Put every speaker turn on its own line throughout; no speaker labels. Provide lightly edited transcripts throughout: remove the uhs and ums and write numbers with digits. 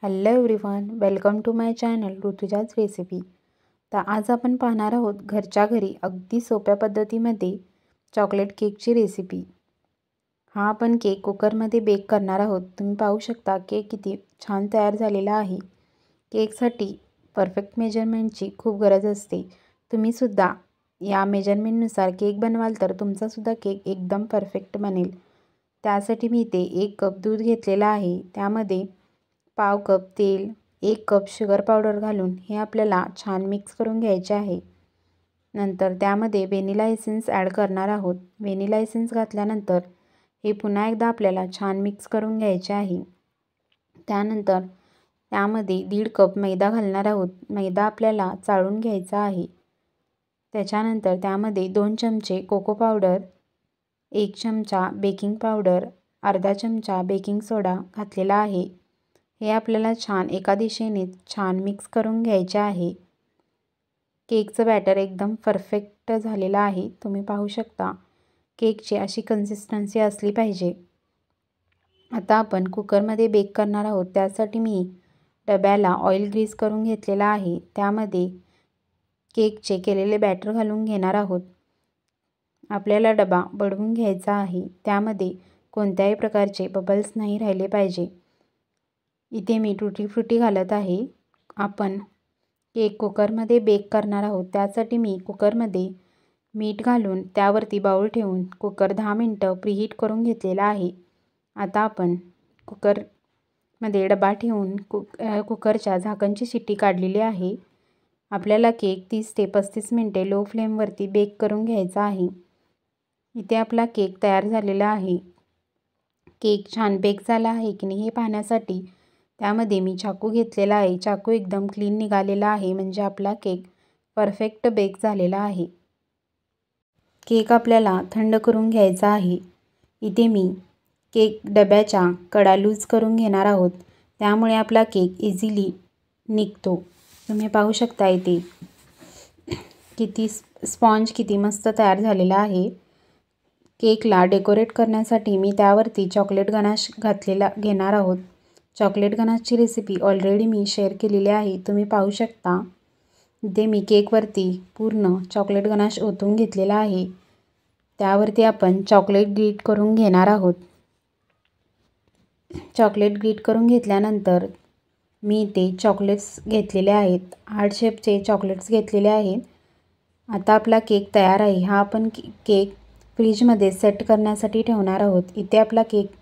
Hello everyone, welcome to my channel Rutuja's recipe. तर आज आपण पाहणार आहोत घरच्या घरी अगदी सोप्या पद्धतीमध्ये चॉकलेट केकची रेसिपी। हा आपण केक कुकरमध्ये बेक करणार आहोत। तुम्ही पाहू शकता केक किती छान तयार झालेला आहे। केकसाठी परफेक्ट मेजरमेंटची खूप गरज असते। तुम्ही सुद्धा या मेजरमेंटनुसार केक बनवाल तर तुमचा सुद्धा केक एकदम परफेक्ट बनेल। त्यासाठी मी इथे 1 कप दूध घेतलेला आहे। त्यामध्ये पाव कप तेल, 1 कप शुगर पावडर घालून हे आपल्याला छान मिक्स करून घ्यायचे आहे। नंतर त्यामध्ये व्हॅनिला एसेन्स ॲड करणार आहोत। व्हॅनिला एसेन्स घातल्यानंतर हे पुन्हा एकदा आपल्याला छान मिक्स करून घ्यायचे आहे। त्यानंतर त्यामध्ये 1.5 कप मैदा घालणार आहोत। मैदा आपल्याला चाळून घ्यायचा आहे। त्याच्यानंतर त्यामध्ये 2 चमचे कोको पावडर, 1 चमचा बेकिंग पावडर, अर्धा चमचा बेकिंग सोडा घातलेला आहे। हे आपल्याला छान एका दिशेने छान मिक्स करून घ्यायचे आहे। केकचं बॅटर एकदम परफेक्ट झालेलं आहे। तुम्ही पाहू शकता केकची अशी कन्सिस्टन्सी असली पाहिजे। आता आपण कुकरमध्ये बेक करणार आहोत। त्यासाठी मी डब्याला ऑइल ग्रीस करून घेतलेला आहे। त्यामध्ये केकचे केलेले बॅटर घालून घेणार आहोत। आपल्याला डबा बडवून घ्यायचा आहे। त्यामध्ये कोणत्याही प्रकारचे बबल्स नाही राहिले पाहिजे। इथे मी टुटी फ्रुटी घालत आहे। आपण केक कुकरमध्ये बेक करणार आहोत। त्यासाठी मी कुकरमध्ये मीठ घालून त्यावरती बाउल ठेवून कुकर 10 मिनिटं प्रीहीट करून घेतलेला आहे। आता आपण कुकरमध्ये डबा ठेवून कुकरच्या झाकणची शिट्टी काढलेली आहे। आपल्याला केक 30 ते 35 मिनिटे लो फ्लेमवरती बेक करून घ्यायचा आहे। इथे आपला केक तयार झालेला आहे। केक छान बेक झाला आहे की नाही हे पाहण्यासाठी त्यामध्ये मी चाकू घेतलेला आहे। चाकू एकदम क्लीन निघालेला आहे, म्हणजे आपला केक परफेक्ट बेक झालेला आहे। केक आपल्याला थंड करून घ्यायचा आहे। इथे मी केक डब्याच्या कडा लूज करून घेणार आहोत। त्यामुळे आपला केक इझिली निघतो। तुम्ही पाहू शकता इथे किती स्पॉन्ज किती मस्त तयार झालेला आहे। केकला डेकोरेट करण्यासाठी मी त्यावरती चॉकलेट गनाश घेणार आहोत। चॉकलेट गनाशची रेसिपी ऑलरेडी मी शेअर केलेली आहे। तुम्ही पाहू शकता इथे मी केकवरती पूर्ण चॉकलेट गनाश ओतून घेतलेला आहे। त्यावरती आपण चॉकलेट ग्रीट करून घेणार आहोत। चॉकलेट ग्रीट करून घेतल्यानंतर मी इथे चॉकलेट्स घेतलेले आहेत। हार्ट शेपचे चॉकलेट्स घेतलेले आहेत। आता आपला केक तयार आहे। हा आपण केक फ्रीजमध्ये सेट करण्यासाठी ठेवणार आहोत। इथे आपला केक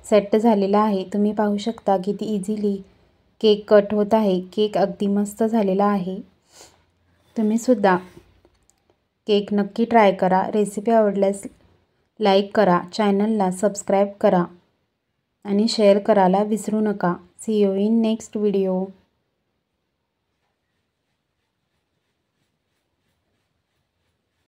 सेट झालेला आहे। तुम्ही पाहू शकता किती इझिली केक कट होत आहे। केक अगदी मस्त झालेला आहे। तुम्ही सुद्धा केक नक्की ट्राय करा। रेसिपी आवडल्यास लाईक करा, चॅनलला सबस्क्राईब करा आणि शेअर करायला विसरू नका। See you in next video.